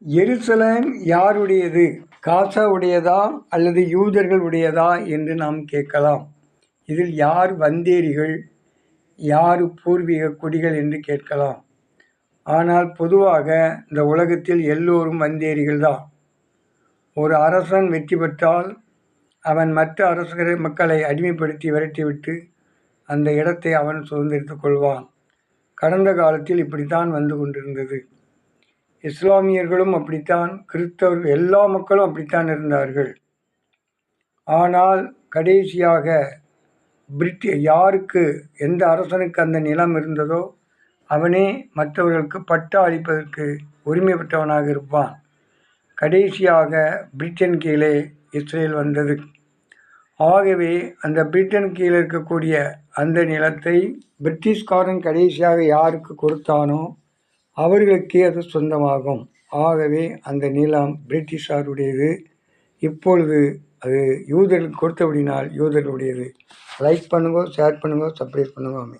எருசலேம் யாருடையது? காசா உடையதா அல்லது யூதர்கள் உடையதா என்று நாம் கேட்கலாம். இதில் யார் வந்தேரிகள், யார் பூர்வீக குடிகள் என்று கேட்கலாம். ஆனால் பொதுவாக இந்த உலகத்தில் எல்லோரும் வந்தேரிகள் தான். ஒரு அரசன் வெற்றி பெற்றால் அவன் மற்ற மக்களை அடிமைப்படுத்தி விரட்டிவிட்டு அந்த இடத்தை அவன் சுதந்திரித்துக் கொள்வான். கடந்த காலத்தில் இப்படித்தான் வந்து கொண்டிருந்தது. இஸ்லாமியர்களும் அப்படித்தான், கிறிஸ்தவர்கள், எல்லா மக்களும் அப்படித்தான் இருந்தார்கள். ஆனால் கடைசியாக யாருக்கு, எந்த அரசனுக்கு அந்த நிலம் இருந்ததோ அவனே மற்றவர்களுக்கு பட்டா அளிப்பதற்கு உரிமை பெற்றவனாக இருப்பான். கடைசியாக பிரிட்டன் கீழே இஸ்ரேல் வந்தது. ஆகவே அந்த பிரிட்டன் கீழே இருக்கக்கூடிய அந்த நிலத்தை பிரிட்டிஷ்காரன் கடைசியாக யாருக்கு கொடுத்தானோ அவர்களுக்கே அது சொந்தமாகும். ஆகவே அந்த நிலம் பிரிட்டிஷாருடையது. இப்பொழுது அது யூதர்களுக்கு கொடுத்தபடினால் யூதர்களுடையது. லைக் பண்ணுங்க, ஷேர் பண்ணுங்க, சப்ஸ்கிரைப் பண்ணுங்க.